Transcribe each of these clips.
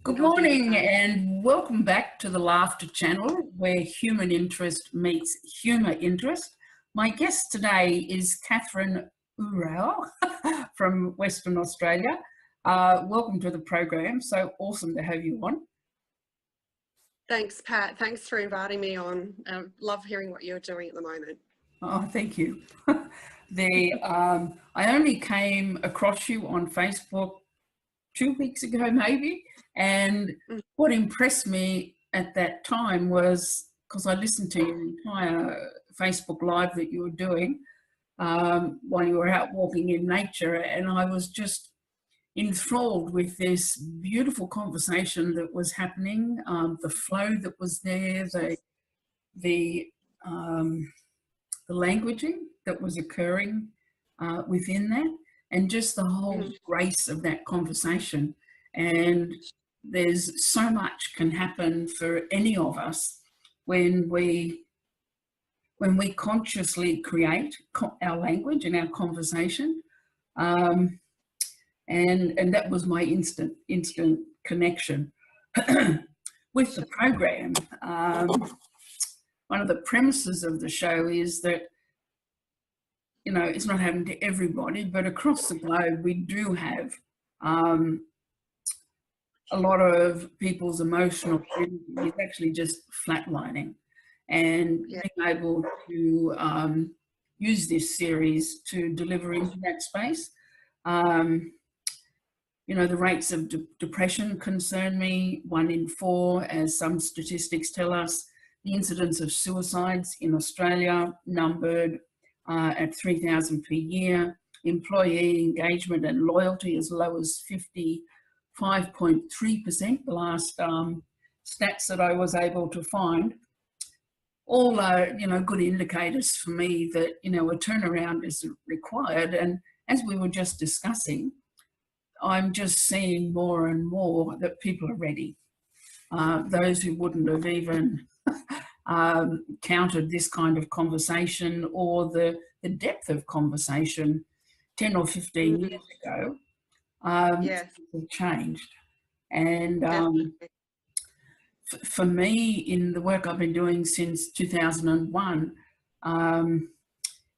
Good I'll do the morning same. and welcome back to the Laughter Channel where human interest meets humour interest. My guest today is Katherine Houareau from Western Australia. Welcome to the program. So awesome to have you on. Thanks, Pat. Thanks for inviting me on. Love hearing what you're doing at the moment. Oh, thank you. I only came across you on Facebook 2 weeks ago, maybe. And what impressed me at that time was because I listened to your entire Facebook Live that you were doing while you were out walking in nature, and I was just enthralled with this beautiful conversation that was happening, the flow that was there, the languaging that was occurring within that, and just the whole grace of that conversation. And there's so much can happen for any of us when we consciously create our language and our conversation. And that was my instant connection with the program. One of the premises of the show is that, you know, it's not happening to everybody, but across the globe we do have a lot of people's emotional energy is actually just flatlining, and being able to use this series to deliver into that space. You know, the rates of depression concern me, 1 in 4, as some statistics tell us. The incidence of suicides in Australia numbered at 3,000 per year. Employee engagement and loyalty as low as 55.3%, the last stats that I was able to find. All are, you know, good indicators for me that, you know, a turnaround is required. And as we were just discussing, I'm just seeing more and more that people are ready. Those who wouldn't have even counted this kind of conversation or the depth of conversation 10 or 15 years ago, Yes, have changed. And definitely. for me, in the work I've been doing since 2001,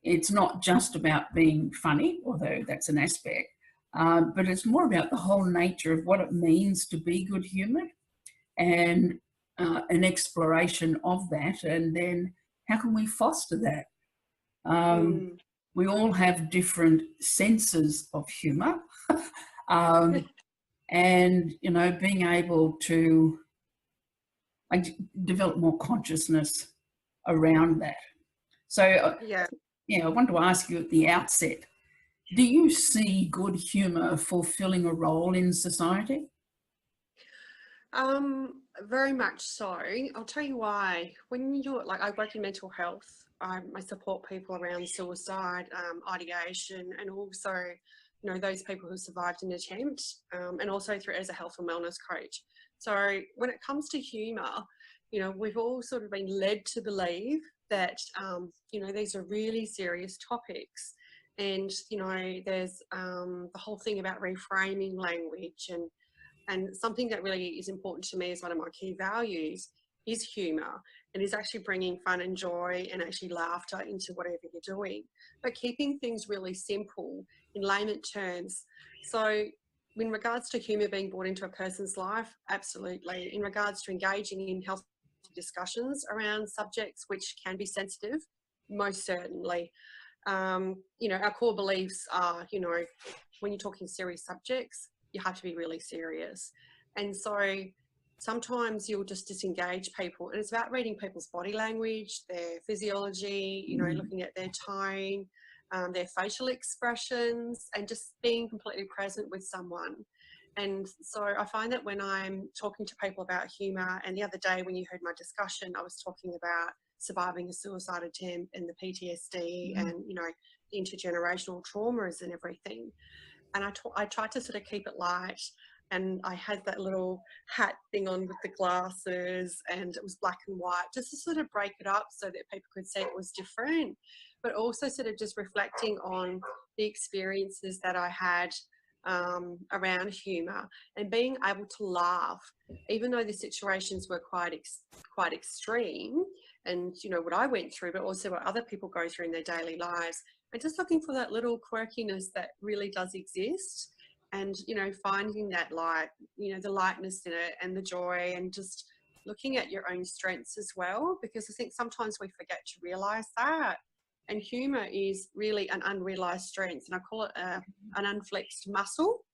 it's not just about being funny, although that's an aspect, but it's more about the whole nature of what it means to be good-humoured, and an exploration of that, and then how can we foster that? We all have different senses of humour, and, you know, being able to develop more consciousness around that. So, Yeah. I want to ask you at the outset, do you see good humour fulfilling a role in society? Very much so. I'll tell you why. When you're like, I work in mental health. I support people around suicide, ideation, and also, you know, those people who survived an attempt, and also through as a health and wellness coach. So when it comes to humour, you know, we've all sort of been led to believe that, you know, these are really serious topics, and you know, there's the whole thing about reframing language, and something that really is important to me as one of my key values is humour, and is actually bringing fun and joy and actually laughter into whatever you're doing, but keeping things really simple in layman terms. So in regards to humour being brought into a person's life, absolutely. In regards to engaging in healthy discussions around subjects which can be sensitive, most certainly. You know, our core beliefs are, you know, when you're talking serious subjects, you have to be really serious. And so sometimes you'll just disengage people, and it's about reading people's body language, their physiology, you know, looking at their tone, their facial expressions, and just being completely present with someone. And so I find that when I'm talking to people about humour, and the other day when you heard my discussion, I was talking about surviving a suicide attempt and the PTSD and, you know, intergenerational traumas and everything. And I tried to sort of keep it light, and I had that little hat thing on with the glasses, and it was black and white, just to sort of break it up so that people could see it was different, but also sort of just reflecting on the experiences that I had around humour and being able to laugh, even though the situations were quite extreme, and you know what I went through, but also what other people go through in their daily lives, and just looking for that little quirkiness that really does exist, and you know, finding that light, you know, the lightness in it and the joy, and just looking at your own strengths as well, because I think sometimes we forget to realise that. And humour is really an unrealised strength, and I call it an unflexed muscle.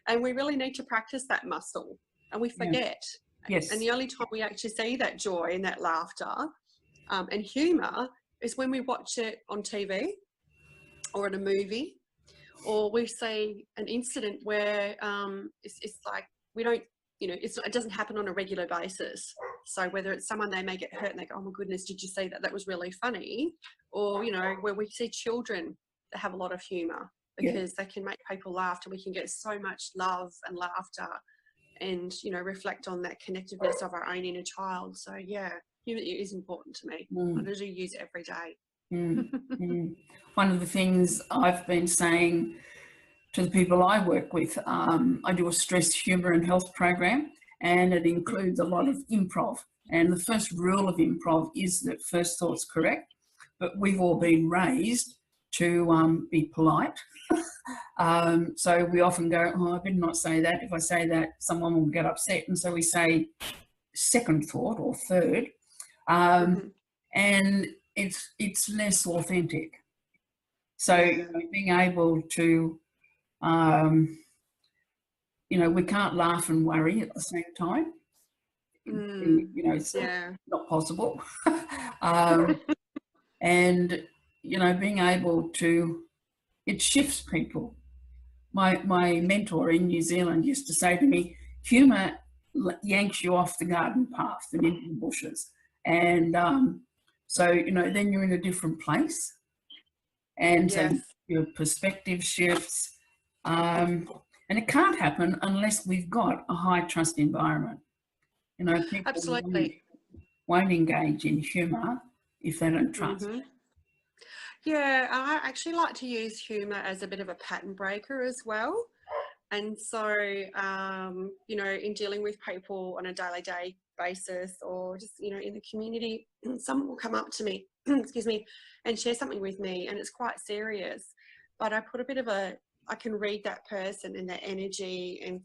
And we really need to practice that muscle, and we forget. Yes. And the only time we actually see that joy and that laughter and humour is when we watch it on TV or in a movie, or we see an incident where it's like we don't, you know, it doesn't happen on a regular basis. So whether it's someone, they may get hurt and they go, oh my goodness, did you see that? That was really funny. Or, you know, where we see children that have a lot of humour, because they can make people laugh, and we can get so much love and laughter, and, you know, reflect on that connectiveness of our own inner child. So yeah, humour is important to me. I do use it every day. One of the things I've been saying to the people I work with, I do a stress, humour and health program, and it includes a lot of improv. And the first rule of improv is that first thought's correct, but we've all been raised to be polite. So we often go, oh, I did not say that. If I say that, someone will get upset. And so we say second thought or third. And it's less authentic. So you know, being able to, you know, we can't laugh and worry at the same time. You know, it's not possible. And, you know, being able to, it shifts people. My mentor in New Zealand used to say to me, humour yanks you off the garden path and into the bushes. And so, you know, then you're in a different place. And so your perspective shifts. And it can't happen unless we've got a high trust environment. You know, people won't engage in humour if they don't trust. Yeah, I actually like to use humour as a bit of a pattern breaker as well. And so, you know, in dealing with people on a daily basis, or just, you know, in the community, someone will come up to me, excuse me, and share something with me, and it's quite serious. But I put a bit of I can read that person and their energy and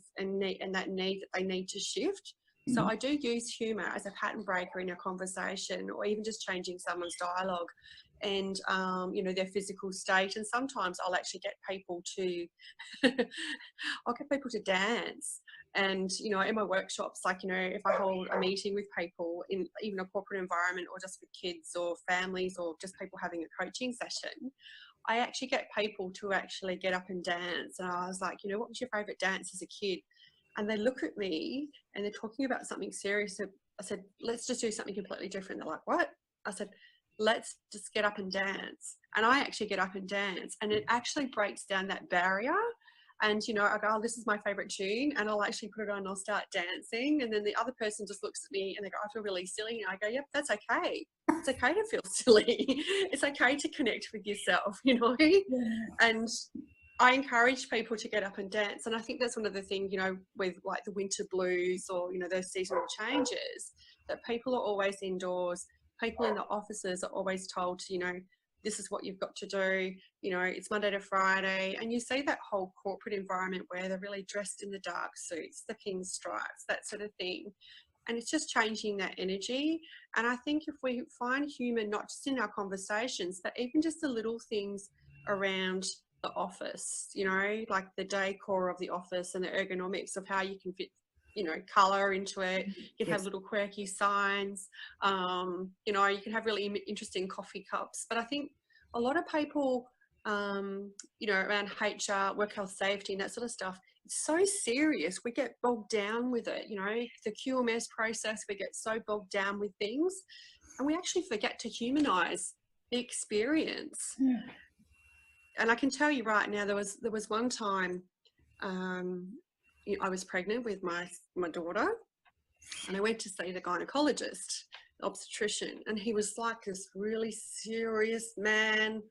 that need that they need to shift. So I do use humour as a pattern breaker in a conversation, or even just changing someone's dialogue and, you know, their physical state. And sometimes I'll actually get people to, I'll get people to dance. And, you know, in my workshops, like, you know, if I hold a meeting with people in even a corporate environment, or just with kids or families, or just people having a coaching session, I actually get people to actually get up and dance. And I was like, you know, what was your favourite dance as a kid? And they look at me and they're talking about something serious. So I said, let's just do something completely different. They're like, what? I said, let's just get up and dance. And I actually get up and dance, and it actually breaks down that barrier. And, you know, I go, oh, this is my favourite tune, and I'll actually put it on and I'll start dancing. And then the other person just looks at me and they go, I feel really silly. And I go, yep, that's okay. It's okay to feel silly. It's okay to connect with yourself, you know. And I encourage people to get up and dance. And I think that's one of the things, you know, with like the winter blues, or, you know, those seasonal changes, that people are always indoors. People in the offices are always told to, you know, this is what you've got to do. You know, it's Monday to Friday. And you see that whole corporate environment where they're really dressed in the dark suits, the pinstripes, that sort of thing. And it's just changing that energy. And I think if we find humour, not just in our conversations, but even just the little things around the office, you know, like the decor of the office and the ergonomics of how you can fit, you know, colour into it. You can have little quirky signs. You know, you can have really interesting coffee cups. But I think a lot of people, you know, around HR, work health safety and that sort of stuff, it's so serious. We get bogged down with it, you know, the QMS process, we get so bogged down with things, and we actually forget to humanise the experience. And I can tell you right now, there was one time I was pregnant with my daughter, and I went to see the gynecologist, the obstetrician, and he was like this really serious man,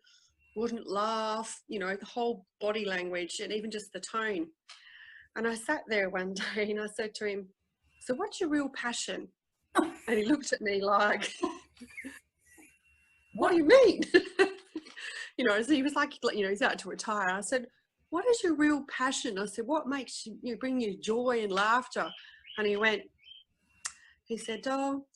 wouldn't laugh, you know, the whole body language and even just the tone. And I sat there one day and I said to him, so what's your real passion? And he looked at me like, what do you mean? You know, so he was like, you know, he's out to retire. I said, what is your real passion? I said, what makes you bring you joy and laughter? And he said, oh,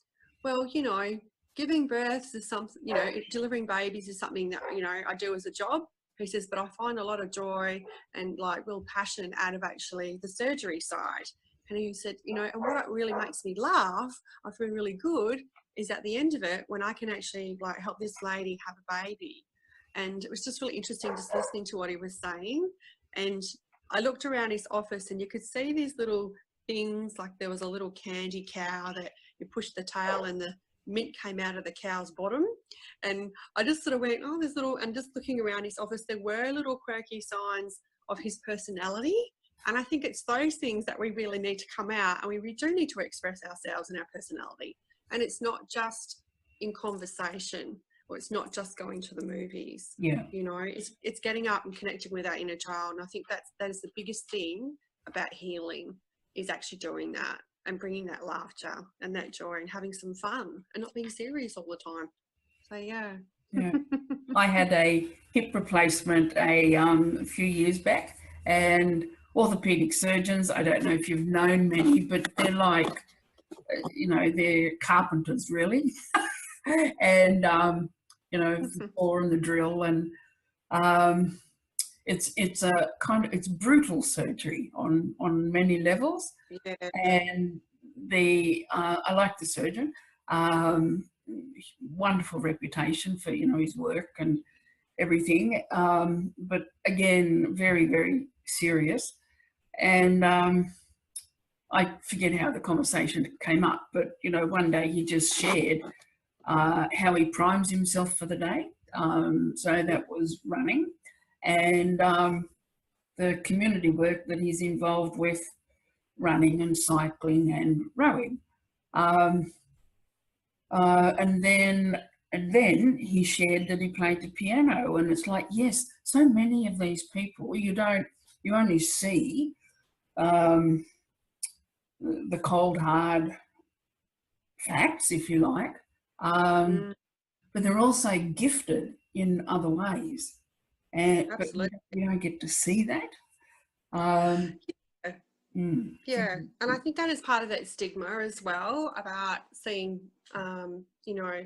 well, you know, giving birth is something, you know, delivering babies is something that, you know, I do as a job. He says, but I find a lot of joy and like real passion out of actually the surgery side. And he said, you know, and what really makes me laugh, I feel really good, is at the end of it when I can actually like help this lady have a baby. And it was just really interesting just listening to what he was saying. And I looked around his office and you could see these little things, like there was a little candy cow that you pushed the tail and the mint came out of the cow's bottom. And I just sort of went, oh, there's little, and just looking around his office, there were little quirky signs of his personality. And I think it's those things that we really need to come out, and we do need to express ourselves and our personality. And it's not just in conversation, or it's not just going to the movies. Yeah. You know, it's getting up and connecting with our inner child. And I think that is the biggest thing about healing, is actually doing that and bringing that laughter and that joy and having some fun and not being serious all the time. So yeah. I had a hip replacement a few years back, and orthopedic surgeons, I don't know if you've known many, but they're like, you know, they're carpenters really. And you know, the saw and the drill, and it's a kind of, it's brutal surgery on many levels. Yeah. And I like the surgeon, wonderful reputation for, you know, his work and everything, but again, very, very serious. And I forget how the conversation came up, but, you know, one day he just shared how he primes himself for the day. So that was running, and the community work that he's involved with, running and cycling and rowing. And then he shared that he played the piano, and it's like, yes, so many of these people, you only see the cold, hard facts, if you like, but they're also gifted in other ways, and but you don't get to see that. Yeah, and I think that is part of that stigma as well, about seeing, you know,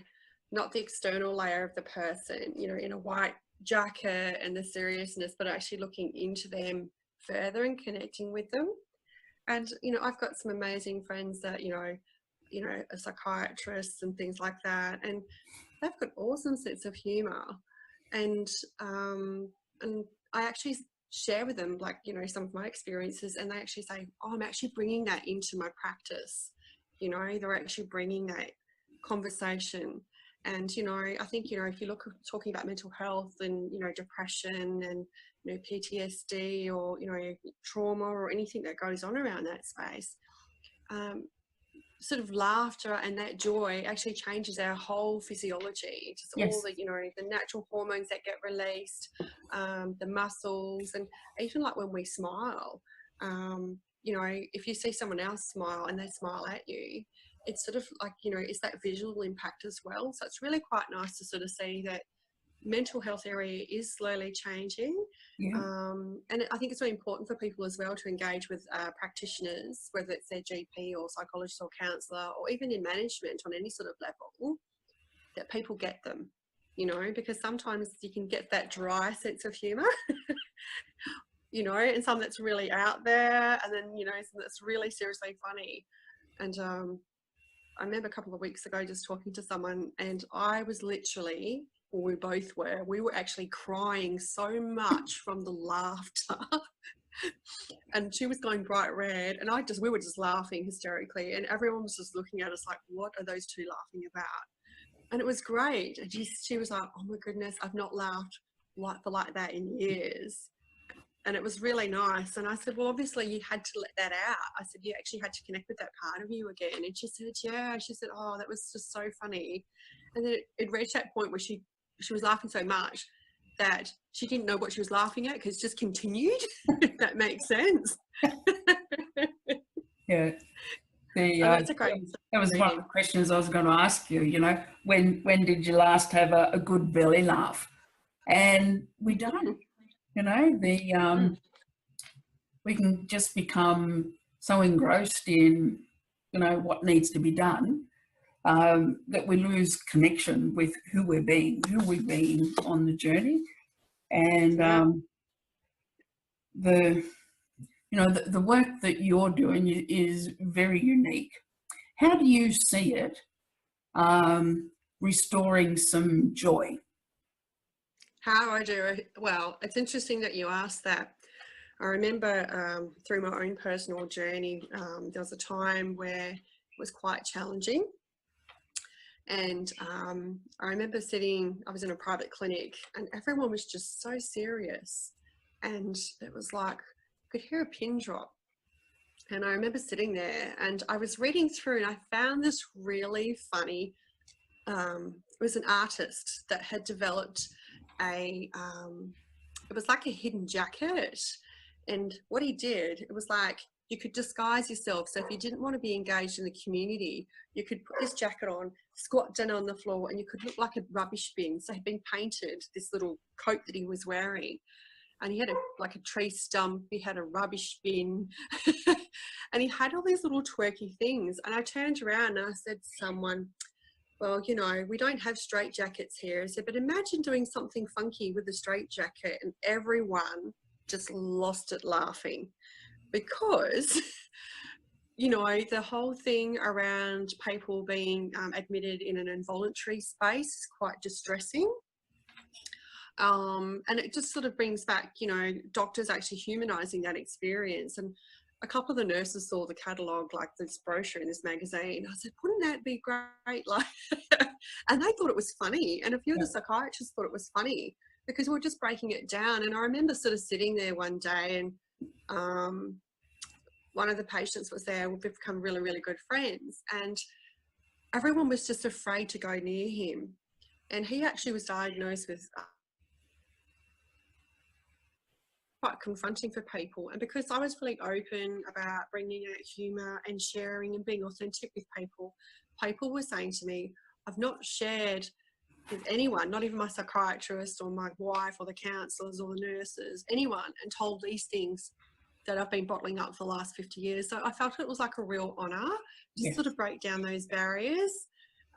not the external layer of the person, you know, in a white jacket and the seriousness, but actually looking into them further and connecting with them. And, you know, I've got some amazing friends that, you know, are psychiatrists and things like that, and they've got awesome sense of humor. And I actually share with them, like, you know, some of my experiences, and they actually say, oh, I'm actually bringing that into my practice. You know, they're actually bringing that conversation. And, you know, I think, you know, if you look talking about mental health and, you know, depression and, you know, PTSD or, you know, trauma or anything that goes on around that space, sort of laughter and that joy actually changes our whole physiology. Just all the, you know, the natural hormones that get released, the muscles, and even like when we smile, you know, if you see someone else smile and they smile at you, it's sort of like, you know, it's that visual impact as well. So it's really quite nice to sort of see that mental health area is slowly changing. And I think it's really important for people as well to engage with practitioners, whether it's their GP or psychologist or counsellor, or even in management on any sort of level, that people get them, you know, because sometimes you can get that dry sense of humour, you know, and some that's really out there, and then, you know, some that's really seriously funny. And I remember a couple of weeks ago just talking to someone, and I was literally, or we both were, we were actually crying so much from the laughter. And she was going bright red, and we were just laughing hysterically, and everyone was just looking at us like, what are those two laughing about? And it was great. And she was like, oh my goodness, I've not laughed like that in years. And it was really nice. And I said, well, obviously you had to let that out. I said, you actually had to connect with that part of you again. And she said, yeah. She said, oh, that was just so funny. And then it reached that point where she was laughing so much that she didn't know what she was laughing at because it just continued, if that makes sense. Yeah. That's a great that was one of the questions I was going to ask you, you know, when did you last have a good belly laugh? And we don't, you know, we can just become so engrossed in, you know, what needs to be done, that we lose connection with who we've been on the journey. And the work that you're doing is very unique. How do you see it restoring some joy? How I do it? Well, it's interesting that you asked that. I remember through my own personal journey, there was a time where it was quite challenging. And I remember I was in a private clinic and everyone was just so serious. And it was like, I could hear a pin drop. And I remember sitting there and I was reading through and I found this really funny, it was an artist that had developed it was like a hidden jacket. And what he did, it was like you could disguise yourself. So if you didn't want to be engaged in the community, you could put this jacket on, squat down on the floor, and you could look like a rubbish bin. So he'd been painted this little coat that he was wearing. And he had like a tree stump, he had a rubbish bin, and he had all these little twerky things. And I turned around and I said to someone, well, you know, we don't have straight jackets here. I said, but imagine doing something funky with a straight jacket. And everyone just lost it laughing because, you know, the whole thing around people being admitted in an involuntary space is quite distressing. And it just sort of brings back, you know, doctors actually humanizing that experience. And a couple of the nurses saw the catalogue, like this brochure in this magazine. I said, wouldn't that be great? Like, and they thought it was funny. And a few of the psychiatrists thought it was funny because we were just breaking it down. And I remember sort of sitting there one day and one of the patients was there. We've become really, really good friends. And everyone was just afraid to go near him. And he actually was diagnosed with quite confronting for people. And because I was really open about bringing out humour and sharing and being authentic with people, people were saying to me, I've not shared with anyone, not even my psychiatrist or my wife or the counsellors or the nurses, anyone, and told these things that I've been bottling up for the last 50 years. So I felt it was like a real honour to sort of break down those barriers.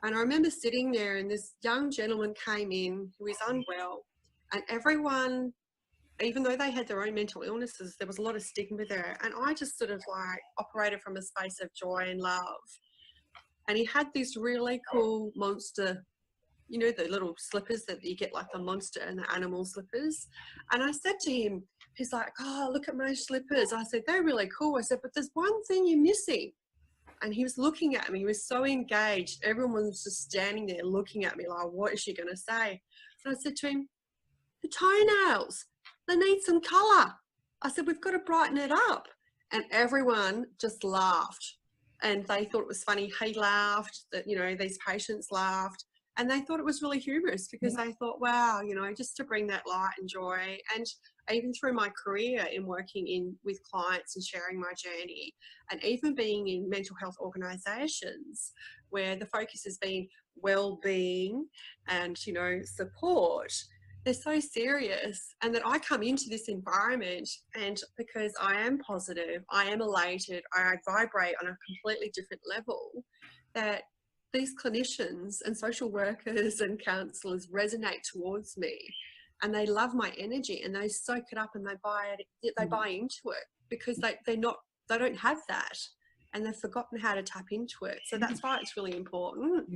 And I remember sitting there and this young gentleman came in who is unwell, and everyone, even though they had their own mental illnesses, there was a lot of stigma there. And I just sort of like operated from a space of joy and love. And he had these really cool monster, you know, the little slippers that you get, like the monster and the animal slippers. And I said to him, he's like, oh, look at my slippers. I said, they're really cool. I said, but there's one thing you're missing. And he was looking at me. He was so engaged. Everyone was just standing there looking at me like, what is she going to say? And I said to him, the toenails. They need some colour. I said, we've got to brighten it up. And everyone just laughed. And they thought it was funny. He laughed, that, you know, these patients laughed. And they thought it was really humorous because they thought, wow, you know, just to bring that light and joy. And even through my career in working with clients and sharing my journey, and even being in mental health organisations where the focus has been well-being and, you know, support, they're so serious. And that I come into this environment, and because I am positive, I am elated, I vibrate on a completely different level, that these clinicians and social workers and counsellors resonate towards me, and they love my energy and they soak it up and they buy into it because they don't have that, and they've forgotten how to tap into it. So that's why it's really important.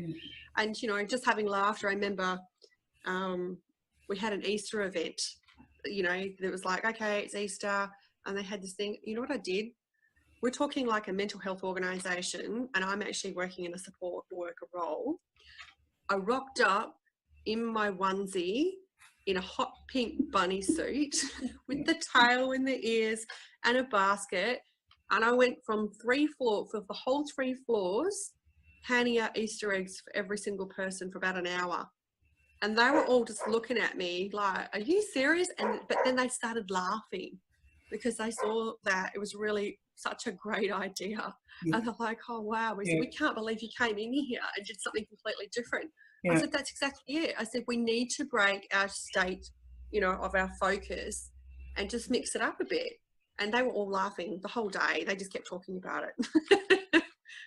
And, you know, just having laughter. I remember we had an Easter event, you know, that was like, okay, it's Easter, and they had this thing. You know what I did? We're talking like a mental health organisation, and I'm actually working in a support worker role. I rocked up in my onesie in a hot pink bunny suit with the tail and the ears and a basket, and I went from for the whole 3 floors, handing out Easter eggs for every single person for about an hour. And they were all just looking at me like, are you serious? But then they started laughing because they saw that it was really such a great idea. Yeah. And they're like, oh, wow. We said, we can't believe you came in here and did something completely different. Yeah. I said, that's exactly it. I said, we need to break our state, you know, of our focus and just mix it up a bit. And they were all laughing the whole day. They just kept talking about it.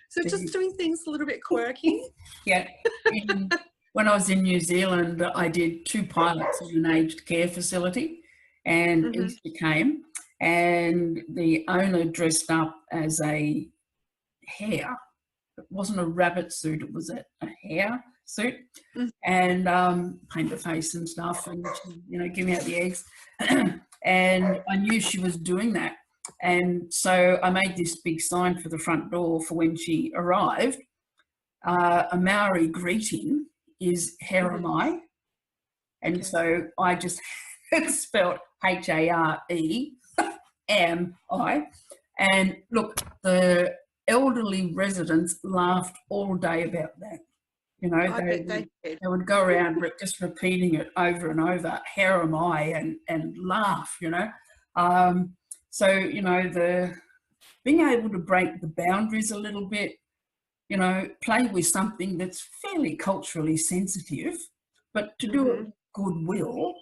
So just doing things a little bit quirky. Yeah. When I was in New Zealand, I did 2 pilots in an aged care facility, and Easter came, and the owner dressed up as a hare. It wasn't a rabbit suit, it was a hare suit, and paint the face and stuff, and she, you know, give me out the eggs. And I knew she was doing that. And so I made this big sign for the front door for when she arrived. A Maori greeting is Haramai. And so I just spelled H-A-R-E, am-I. And look, the elderly residents laughed all day about that. You know, they would go around just repeating it over and over, Haramai, and laugh, you know. So, you know, being able to break the boundaries a little bit, you know, play with something that's fairly culturally sensitive, but to do it with goodwill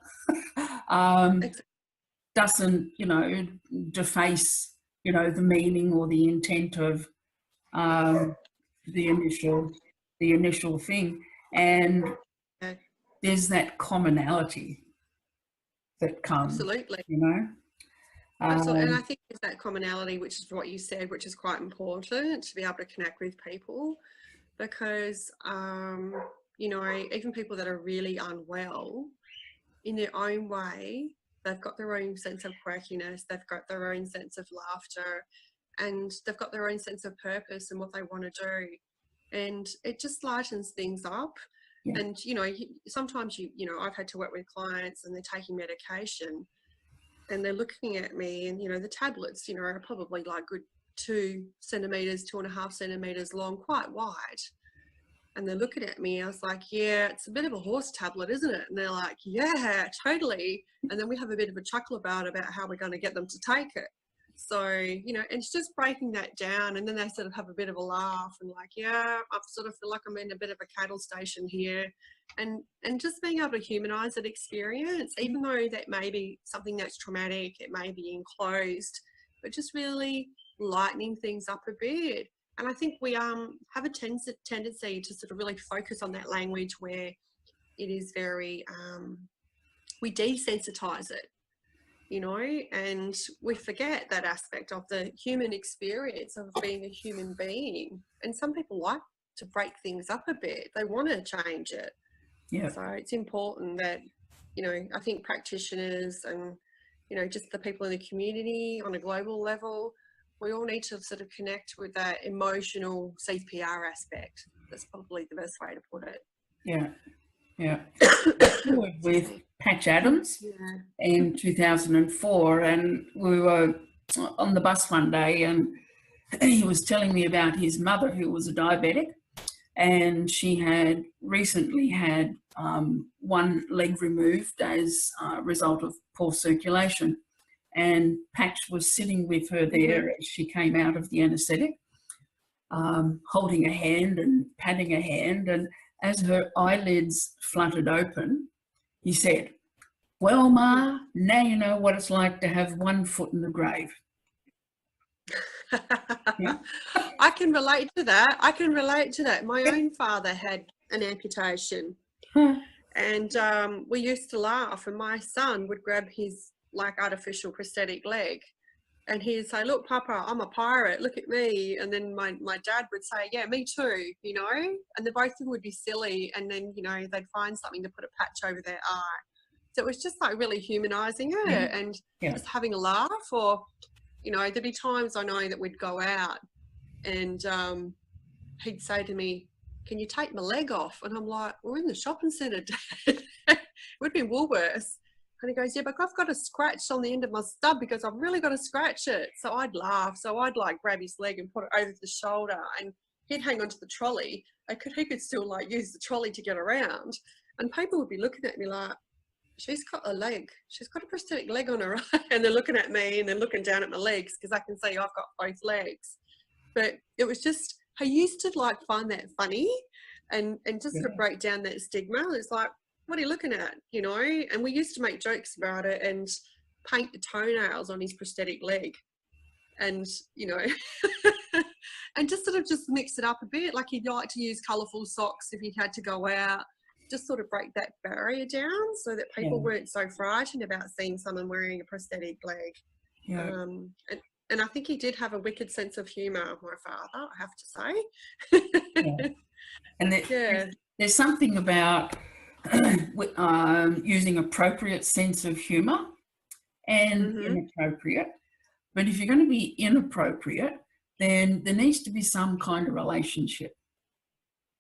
doesn't, you know, deface, you know, the meaning or the intent of the initial thing. And there's that commonality that comes. Absolutely. You know? Absolutely. And I think there's that commonality, which is what you said, which is quite important to be able to connect with people, because, you know, even people that are really unwell in their own way, they've got their own sense of quirkiness, they've got their own sense of laughter, and they've got their own sense of purpose and what they want to do. And it just lightens things up. Yeah. And, you know, sometimes, you know, I've had to work with clients and they're taking medication and they're looking at me and, you know, the tablets, you know, are probably like good 2 centimetres, 2.5 centimetres long, quite wide. And they're looking at me. I was like, yeah, it's a bit of a horse tablet, isn't it? And they're like, yeah, totally. And then we have a bit of a chuckle about how we're going to get them to take it. So, you know, it's just breaking that down. And then they sort of have a bit of a laugh and like, yeah, I sort of feel like I'm in a bit of a cattle station here. And just being able to humanise that experience, even though that may be something that's traumatic, it may be enclosed, but just really lightening things up a bit. And I think we have a tendency to sort of really focus on that language where it is very, we desensitise it, you know, and we forget that aspect of the human experience of being a human being. And some people like to break things up a bit. They want to change it. Yeah. So it's important that, you know, I think practitioners and, you know, just the people in the community on a global level, we all need to sort of connect with that emotional CPR aspect. That's probably the best way to put it. Yeah, yeah. With Patch Adams in 2004, and we were on the bus one day and he was telling me about his mother who was a diabetic, and she had recently had one leg removed as a result of poor circulation. And Patch was sitting with her there as she came out of the anaesthetic, holding a hand and patting her hand. And as her eyelids fluttered open, he said, "Well, Ma, now you know what it's like to have one foot in the grave." Yeah. I can relate to that. I can relate to that. My own father had an amputation and we used to laugh, and my son would grab his like artificial prosthetic leg and he'd say, "Look, Papa, I'm a pirate, look at me." And then my dad would say, "Yeah, me too," you know, and the both of them would be silly, and then, you know, they'd find something to put a patch over their eye. So it was just like really humanizing it and just having a laugh. Or, you know, there'd be times I know that we'd go out and he'd say to me, "Can you take my leg off?" And I'm like, "We're in the shopping centre, Dad." It would be Woolworths. And he goes, "Yeah, but I've got a scratch on the end of my stub because I've really got to scratch it." So I'd laugh. So I'd like grab his leg and put it over the shoulder, and he'd hang onto the trolley. He could still like use the trolley to get around. And people would be looking at me like, she's got a leg. She's got a prosthetic leg on her, right? And they're looking at me and they're looking down at my legs because I can see I've got both legs. But it was just, I used to like find that funny and just sort of break down that stigma. It's like, what are you looking at? You know? And we used to make jokes about it and paint the toenails on his prosthetic leg. And, you know, and just sort of just mix it up a bit. Like he'd like to use colourful socks if he had to go out. Just sort of break that barrier down so that people weren't so frightened about seeing someone wearing a prosthetic leg. Yeah. And I think he did have a wicked sense of humour, my father, I have to say. Yeah. And there's something about using appropriate sense of humour and inappropriate. But if you're going to be inappropriate, then there needs to be some kind of relationship.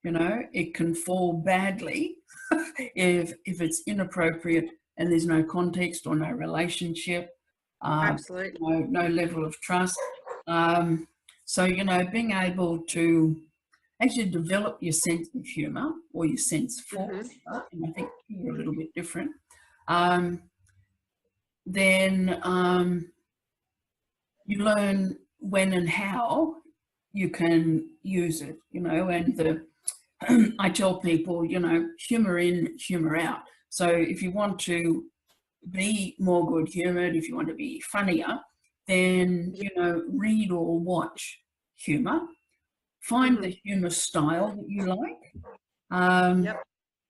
You know, it can fall badly if it's inappropriate and there's no context or no relationship, Absolutely. no level of trust. So, you know, being able to actually develop your sense of humour or your sense for humour, and I think you're a little bit different, then you learn when and how you can use it, you know, and I tell people, you know, humour in, humour out. So if you want to be more good-humoured, if you want to be funnier, then, you know, read or watch humour. Find the humour style that you like. And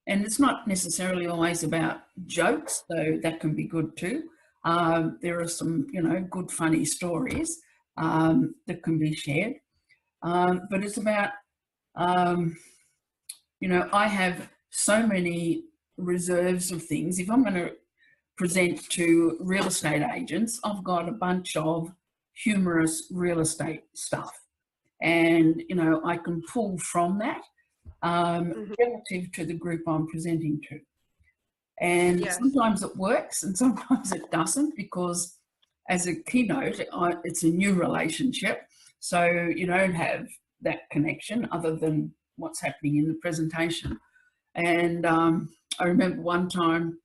it's not necessarily always about jokes, though that can be good too. There are some, you know, good funny stories that can be shared. But it's about, you know, I have so many reserves of things. If I'm going to present to real estate agents, I've got a bunch of humorous real estate stuff. And, you know, I can pull from that relative to the group I'm presenting to. And sometimes it works and sometimes it doesn't, because as a keynote, it's a new relationship. So you don't have that connection other than what's happening in the presentation. And I remember one time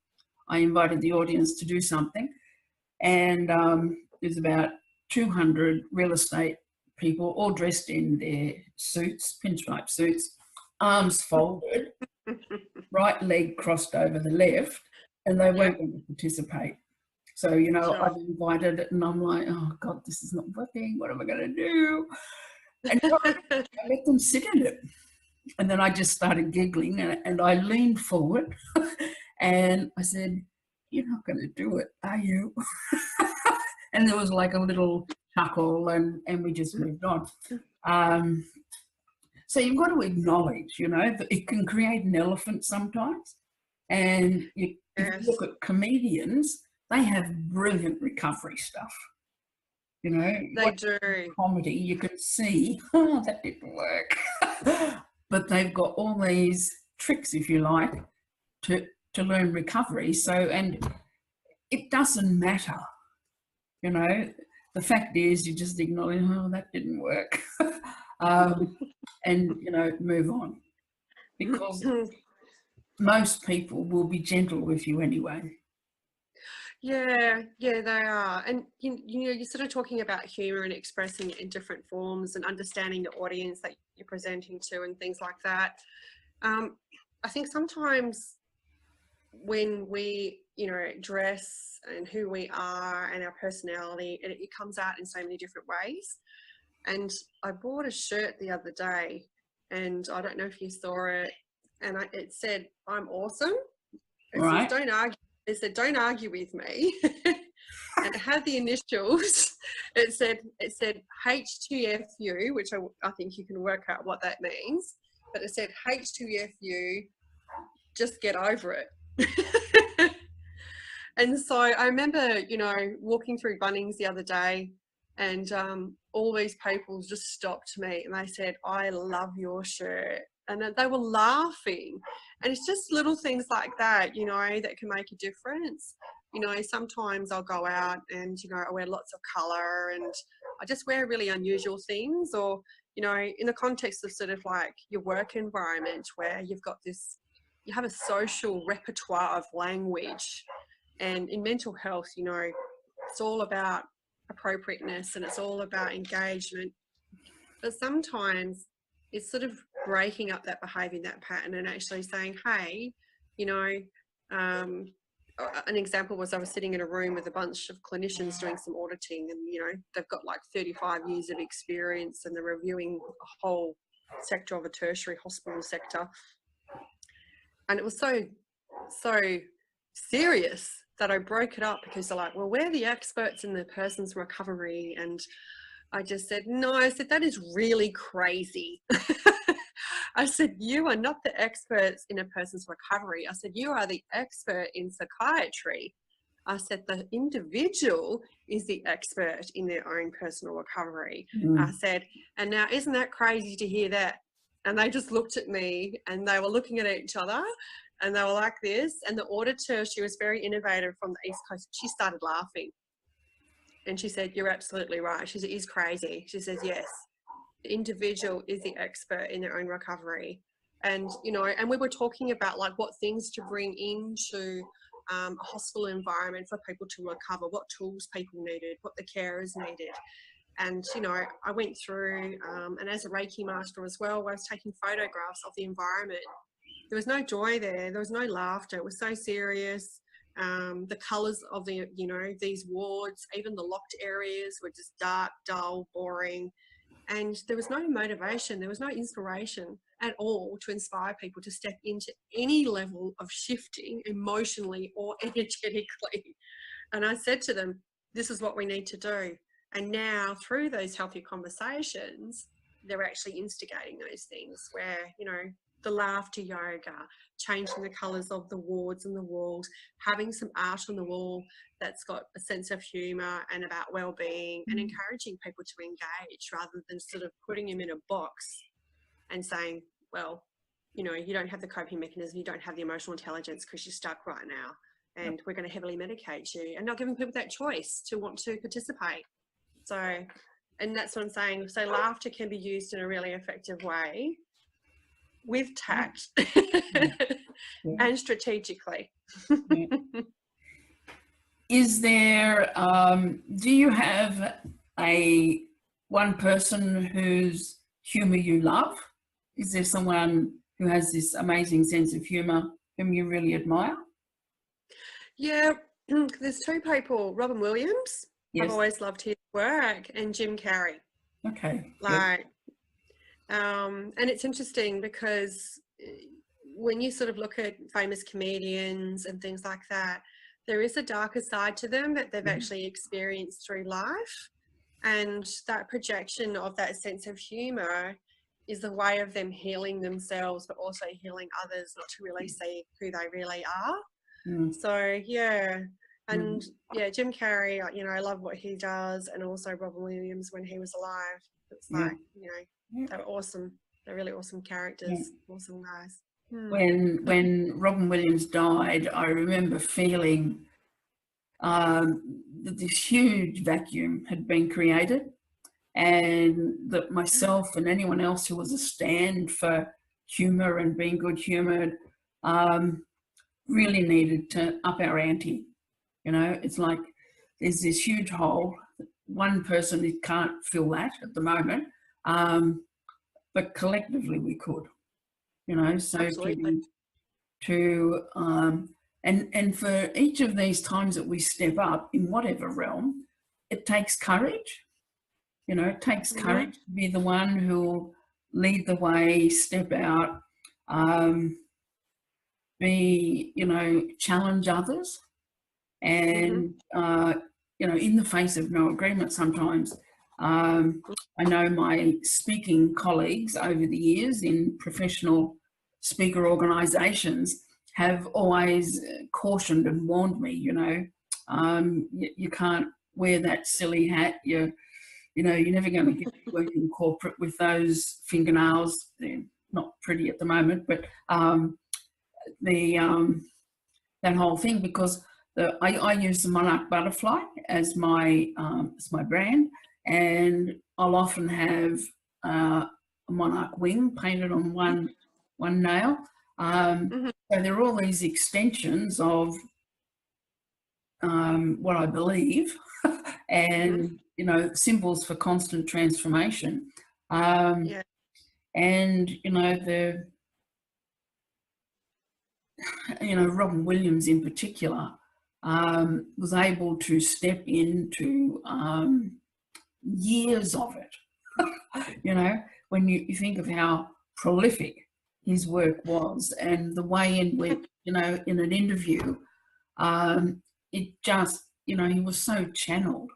I invited the audience to do something, and there's about 200 real estate people all dressed in their suits, pinstripe suits, arms folded, right leg crossed over the left, and they weren't going to participate. So, you know, I've invited it and I'm like, oh God, this is not working. What am I going to do? And I let them sit in it. And then I just started giggling and I leaned forward and I said, you're not going to do it, are you? And there was like a little chuckle and we just moved on. So you've got to acknowledge, you know, that it can create an elephant sometimes. And if you look at comedians, they have brilliant recovery stuff. You know, they do. Comedy, you can see, oh, that didn't work. But they've got all these tricks, if you like, to learn recovery. So, and it doesn't matter. You know, the fact is you just acknowledge, oh, that didn't work. And, you know, move on. Because most people will be gentle with you anyway. Yeah, they are. And, you know, you're sort of talking about humour and expressing it in different forms and understanding the audience that you're presenting to and things like that. I think sometimes when we, you know, dress and who we are and our personality, it comes out in so many different ways. And I bought a shirt the other day and I don't know if you saw it, and it said, I'm awesome. It says, don't argue. It said, don't argue with me. And it had the initials. It said H2FU, which I think you can work out what that means. But it said H2FU, just get over it. And so I remember, you know, walking through Bunnings the other day and all these people just stopped me and they said, I love your shirt. And they were laughing. And it's just little things like that, you know, that can make a difference. You know, sometimes I'll go out and, you know, I wear lots of colour and I just wear really unusual things, or, you know, in the context of sort of like your work environment where you've got this you have a social repertoire of language. And in mental health, you know, it's all about appropriateness and it's all about engagement. But sometimes it's sort of breaking up that behaviour, that pattern, and actually saying, hey, you know, an example was I was sitting in a room with a bunch of clinicians doing some auditing, and, you know, they've got like 35 years of experience and they're reviewing a whole sector of a tertiary hospital sector. And it was so serious that I broke it up, because they're like, well, we're the experts in the person's recovery. And I just said, no, I said, that is really crazy. I said, you are not the experts in a person's recovery. I said, you are the expert in psychiatry. I said, the individual is the expert in their own personal recovery. I said, and now isn't that crazy to hear that? And they just looked at me and they were looking at each other and they were like this. And the auditor, she was very innovative from the East Coast. She started laughing and she said, you're absolutely right. She said, it is crazy. She says, yes, the individual is the expert in their own recovery. And, you know, and we were talking about like what things to bring into a hospital environment for people to recover, what tools people needed, what the carers needed. And, you know, I went through, and as a Reiki master as well, I was taking photographs of the environment. There was no joy there. There was no laughter. It was so serious. The colours of the, you know, these wards, even the locked areas were just dark, dull, boring. And there was no motivation. There was no inspiration at all to inspire people to step into any level of shifting emotionally or energetically. And I said to them, this is what we need to do. And now through those healthy conversations, they're actually instigating those things where, you know, the laughter yoga, changing the colours of the wards and the walls, having some art on the wall that's got a sense of humour and about well-being, and encouraging people to engage rather than sort of putting them in a box and saying, well, you know, you don't have the coping mechanism, you don't have the emotional intelligence because you're stuck right now and we're going to heavily medicate you, and not giving people that choice to want to participate. So, and that's what I'm saying. So laughter can be used in a really effective way with tact and strategically. Is there, do you have one person whose humour you love? Is there someone who has this amazing sense of humour whom you really admire? Yeah, there's two people, Robin Williams. Yes. I've always loved his work, and Jim Carrey. Okay. Like, and it's interesting because when you sort of look at famous comedians and things like that, there is a darker side to them that they've actually experienced through life. And that projection of that sense of humour is a way of them healing themselves, but also healing others, not to really see who they really are. So, yeah. And yeah, Jim Carrey, you know, I love what he does, and also Robin Williams when he was alive. It's like, you know, they were awesome. They're really awesome characters, awesome guys. When Robin Williams died, I remember feeling that this huge vacuum had been created, and that myself and anyone else who was a stand for humour and being good humoured really needed to up our ante. You know, it's like there's this huge hole. One person can't fill that at the moment, but collectively we could. You know, so and for each of these times that we step up in whatever realm, it takes courage. You know, it takes courage to be the one who'll lead the way, step out, be, you know, challenge others. And, you know, in the face of no agreement sometimes. I know my speaking colleagues over the years in professional speaker organisations have always cautioned and warned me, you know, you can't wear that silly hat. You know, you're never going to get to work in corporate with those fingernails. They're not pretty at the moment, but that whole thing, because I use the monarch butterfly as my brand, and I'll often have a monarch wing painted on one nail. So there are all these extensions of what I believe and, you know, symbols for constant transformation. Yeah. And, you know, Robin Williams in particular was able to step into years of it. You know, when you think of how prolific his work was and the way in which, you know, in an interview, it just, you know, he was so channeled.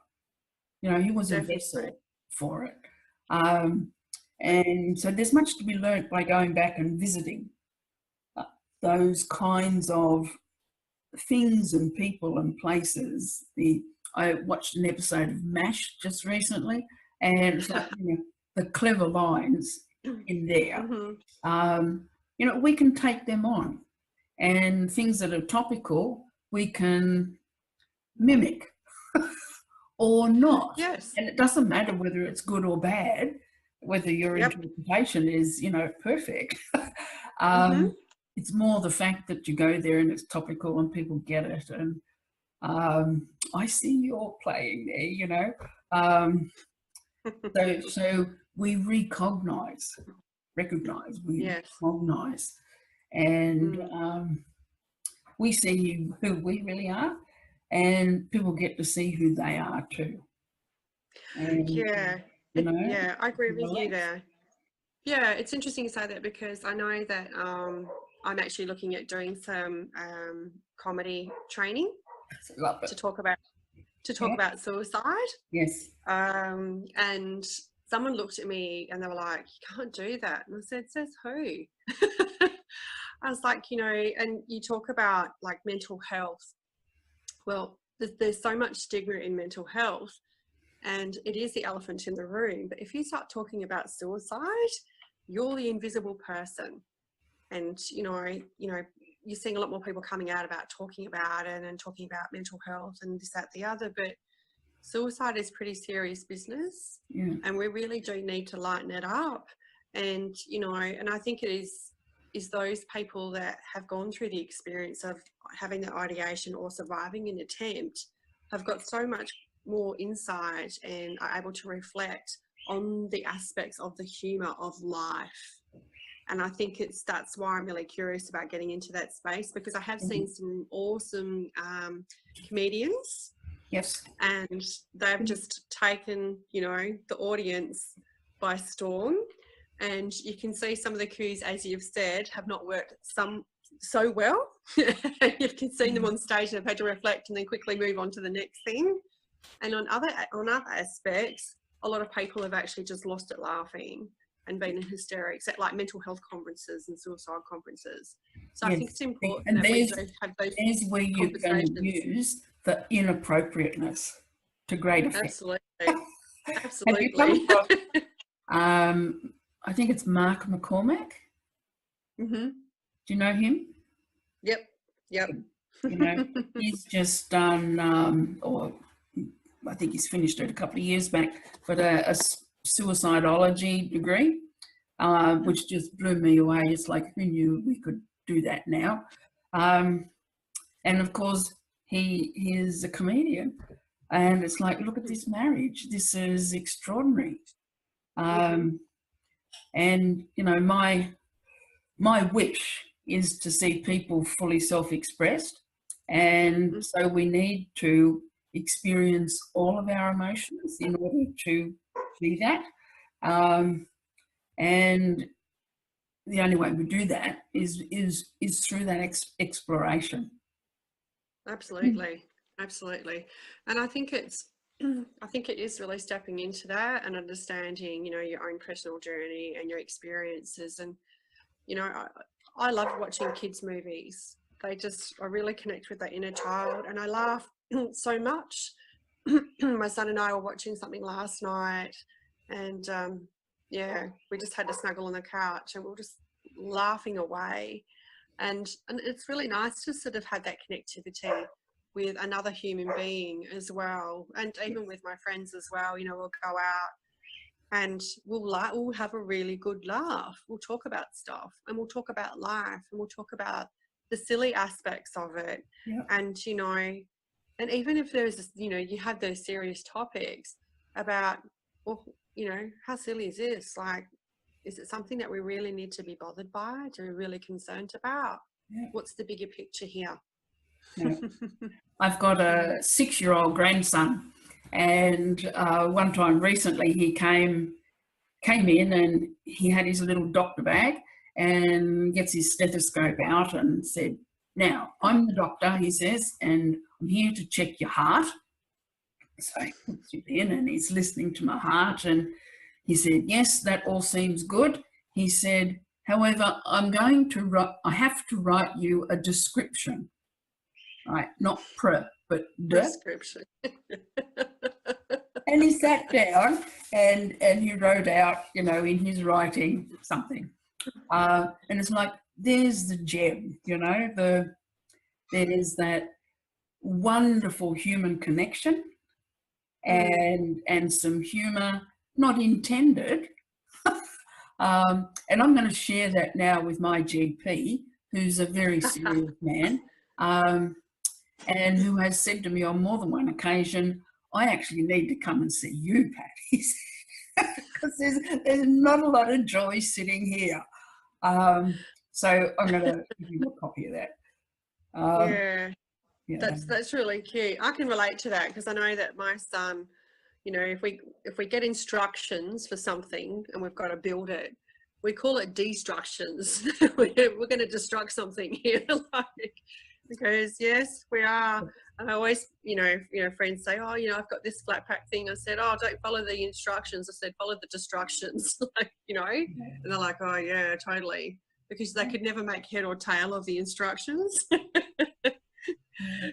You know, he was a Definitely. vessel for it. And so there's much to be learnt by going back and visiting those kinds of things and people and places. I watched an episode of MASH just recently, and it's like, you know, the clever lines in there. You know, we can take them on, and things that are topical we can mimic or not. Yes. And it doesn't matter whether it's good or bad, whether your interpretation is, you know, perfect. It's more the fact that you go there and it's topical and people get it. And I see you're playing there, you know. So we recognize, and we see who we really are, and people get to see who they are too. And, you know, yeah, I agree with you there. Yeah, it's interesting to say that because I know that I'm actually looking at doing some comedy training to talk about suicide. Yes. And someone looked at me and they were like, "You can't do that." And I said, "Says who?" I was like, you know, and you talk about like mental health. Well, there's so much stigma in mental health, and it is the elephant in the room. But if you start talking about suicide, you're the invisible person. And, you know, you're seeing a lot more people coming out about talking about it and talking about mental health and this, that, the other. But suicide is pretty serious business, and we really do need to lighten it up. And, you know, and I think it is those people that have gone through the experience of having the ideation or surviving an attempt have got so much more insight and are able to reflect on the aspects of the humour of life. And I think that's why I'm really curious about getting into that space, because I have seen some awesome comedians. Yes. And they've just taken, you know, the audience by storm. And you can see some of the cues, as you've said, have not worked so well. You can see them on stage and have had to reflect and then quickly move on to the next thing. And on other aspects, a lot of people have actually just lost it laughing and been in hysterics at like mental health conferences and suicide conferences. So I think it's important that we do have those there's where you can use the inappropriateness to great effect. Absolutely. Absolutely. I think it's Mark McCormack. Do you know him? Yep. You know, he's just done, or I think he's finished it a couple of years back, but a suicidology degree, which just blew me away. It's like, who knew we could do that now? And of course, he is a comedian. And it's like, look at this marriage. This is extraordinary. And, you know, my wish is to see people fully self-expressed. And so we need to experience all of our emotions in order to do that. And the only way we do that is through that exploration. Absolutely. And I think it is really stepping into that and understanding, you know, your own personal journey and your experiences. And, you know, I love watching kids' movies. I really connect with that inner child, and I laugh so much. My son and I were watching something last night, and we just had to snuggle on the couch and we were just laughing away. And it's really nice to sort of have that connectivity with another human being as well. And even with my friends as well, you know, we'll go out and we'll have a really good laugh. We'll talk about stuff, and we'll talk about life, and we'll talk about the silly aspects of it. Yeah. And, you know, and even if there's, you know, you have those serious topics about, well, you know, how silly is this? Like, is it something that we really need to be bothered by? Are we really concerned about? Yeah. What's the bigger picture here? Yeah. I've got a 6-year-old grandson, and one time recently he came in and he had his little doctor bag and gets his stethoscope out and said, "Now, I'm the doctor," he says, "and I'm here to check your heart." So he puts it in and he's listening to my heart, and he said, "Yes, that all seems good." He said, "However, I have to write you a description." Right, not but Prescription. And he sat down and he wrote out, you know, in his writing something. And it's like, there's the gem, you know, there's that wonderful human connection and some humour, not intended. And I'm going to share that now with my GP, who's a very serious man. And who has said to me on more than one occasion, "I actually need to come and see you, Patty," because there's not a lot of joy sitting here. So I'm going to give you a copy of that. Yeah, that's really cute. I can relate to that because I know that my son, you know, if we get instructions for something and we've got to build it, we call it destructions. We're going to destruct something here, like. Because yes, we are. And I always, you know, friends say, "Oh, you know, I've got this flat pack thing." I said, "Oh, don't follow the instructions." I said, "Follow the destructions." Like, you know, and they're like, "Oh yeah, totally," because they could never make head or tail of the instructions.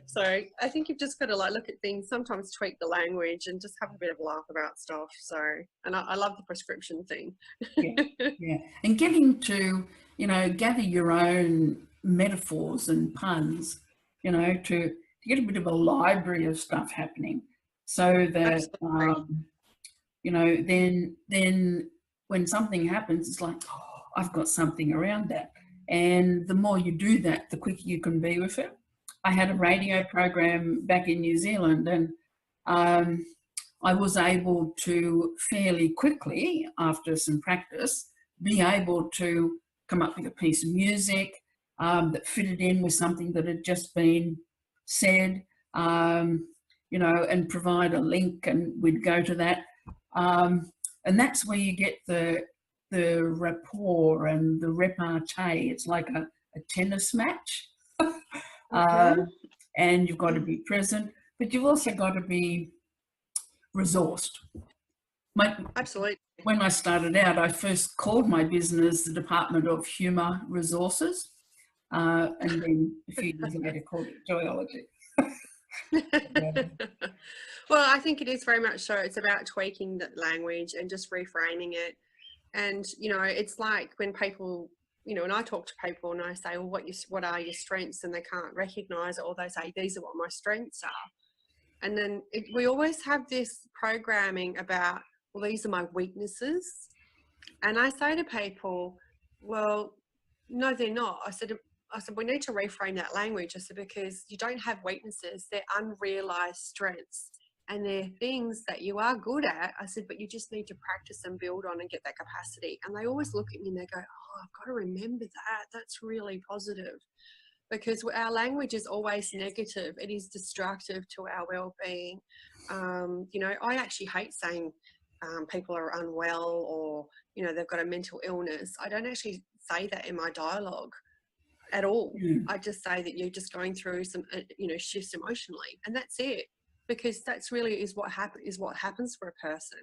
So I think you've just got to like look at things, sometimes tweak the language and just have a bit of a laugh about stuff. So, and I love the prescription thing. Yeah, and getting to, you know, gather your own metaphors and puns, you know, to get a bit of a library of stuff happening, so that you know, then when something happens, it's like, oh, I've got something around that, and the more you do that, the quicker you can be with it. I had a radio program back in New Zealand, and I was able to fairly quickly, after some practice, be able to come up with a piece of music that fitted in with something that had just been said, you know, and provide a link, and we'd go to that. And that's where you get the rapport and the repartee. It's like a tennis match. And you've got to be present, but you've also got to be resourced. Absolutely. When I started out, I first called my business the Department of Humour Resources, and then a few years later called it Joyology. Well, I think it is very much so. It's about tweaking the language and just reframing it. And, you know, it's like when people, you know, when I talk to people and I say, well, what are your strengths? And they can't recognise it, or they say, these are what my strengths are. And then we always have this programming about, well, these are my weaknesses. And I say to people, well, no, they're not. I said, we need to reframe that language. I said, because you don't have weaknesses, they're unrealised strengths. And they're things that you are good at. I said, but you just need to practice and build on and get that capacity. And they always look at me and they go, oh, I've got to remember that. That's really positive. Because our language is always negative. It is destructive to our well-being. You know, I actually hate saying people are unwell, or, you know, they've got a mental illness. I don't actually say that in my dialogue at all. I just say that you're just going through some, you know, shifts emotionally, and that's it. Because that's really what happens for a person.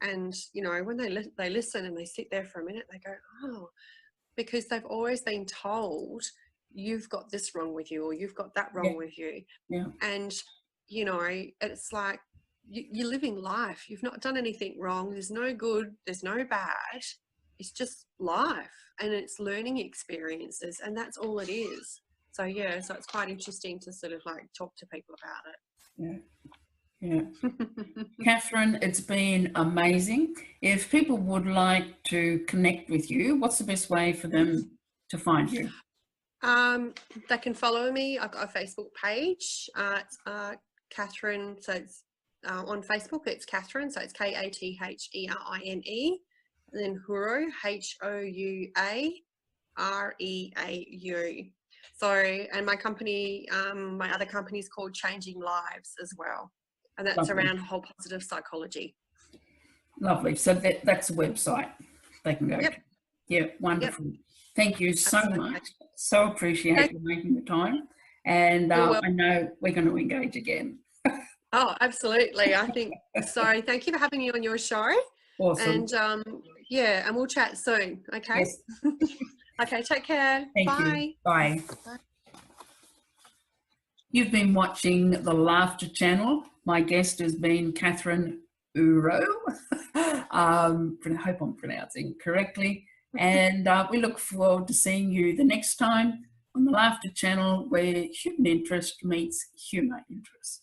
And, you know, when they listen and they sit there for a minute, they go, oh, because they've always been told, you've got this wrong with you, or you've got that wrong with you. And, you know, it's like you're living life. You've not done anything wrong. There's no good, there's no bad. It's just life, and it's learning experiences, and that's all it is. So yeah, so it's quite interesting to sort of like talk to people about it. Yeah. Katherine, it's been amazing. If people would like to connect with you, what's the best way for them to find you? They can follow me. I've got a Facebook page. It's Katherine. So it's on Facebook. It's Katherine. So it's Katherine. And then Houareau, Houareau. So, and my company, my other company is called Changing Lives as well, and that's Lovely. around whole positive psychology. Lovely. So that's a website they can go Yep. to. Yeah, wonderful. Yep. Thank you so Absolutely. much. So appreciate you making the time. And I know we're going to engage again. Oh, absolutely. I think so. Thank you for having me on your show. Awesome. And yeah, and we'll chat soon. Okay. Yes. Okay. Take care. Thank Bye. you. Bye. You've been watching the Laughter Channel. My guest has been Katherine Houareau. I hope I'm pronouncing correctly. And we look forward to seeing you the next time on the Laughter Channel, where human interest meets humour interest.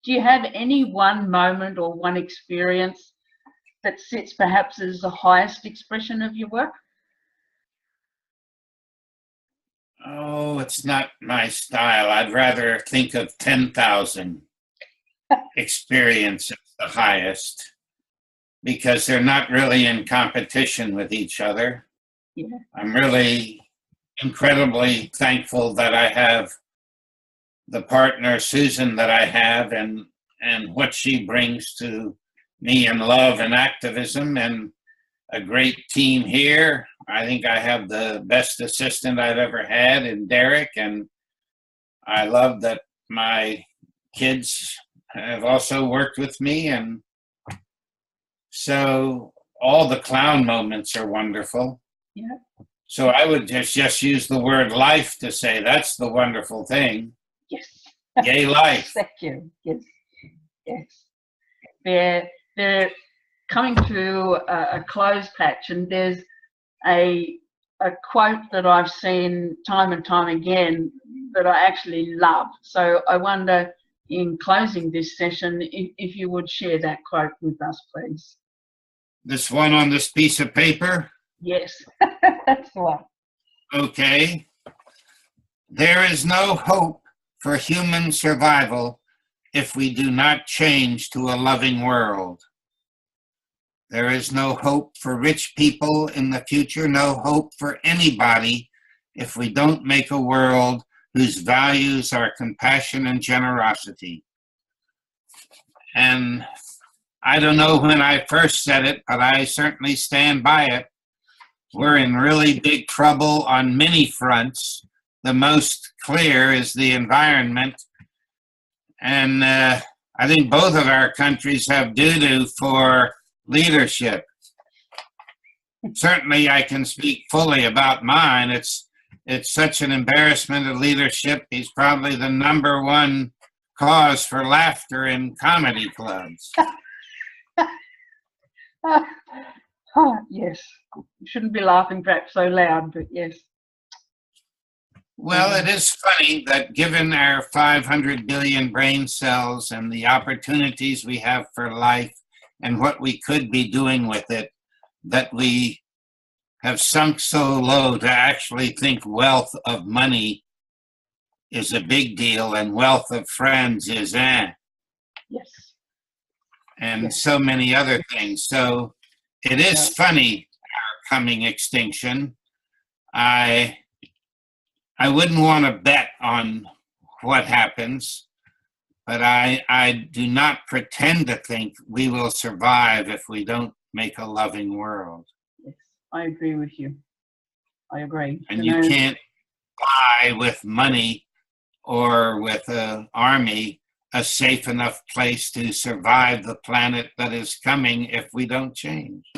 Do you have any one moment or one experience that sits perhaps as the highest expression of your work? Oh, it's not my style. I'd rather think of 10,000 experiences the highest, because they're not really in competition with each other. Yeah. I'm really incredibly thankful that I have the partner, Susan, that I have, and what she brings to me in love and activism, and a great team here. I think I have the best assistant I've ever had in Derek, and I love that my kids have also worked with me, and so all the clown moments are wonderful. Yeah. So I would just use the word life to say that's the wonderful thing. Yes. Yay, life. Thank you. Yes. Yes. They're coming to a close patch, and there's a quote that I've seen time and time again that I actually love. So I wonder, in closing this session, if you would share that quote with us, please. This one on this piece of paper? Yes, that's the one. Okay. There is no hope for human survival if we do not change to a loving world. There is no hope for rich people in the future, no hope for anybody if we don't make a world whose values are compassion and generosity. And I don't know when I first said it, but I certainly stand by it. We're in really big trouble on many fronts. The most clear is the environment. And I think both of our countries have doo-doo for leadership. Certainly I can speak fully about mine. It's such an embarrassment of leadership. He's probably the #1 cause for laughter in comedy clubs. Oh, yes. You shouldn't be laughing perhaps so loud, but yes. Well, it is funny that given our 500 billion brain cells and the opportunities we have for life and what we could be doing with it, that we have sunk so low to actually think wealth of money is a big deal and wealth of friends is Yes. And yes. so many other things. So it is funny, our coming extinction. I wouldn't want to bet on what happens, but I do not pretend to think we will survive if we don't make a loving world. Yes, I agree with you. I agree. And you can't buy with money or with an army a safe enough place to survive the planet that is coming if we don't change.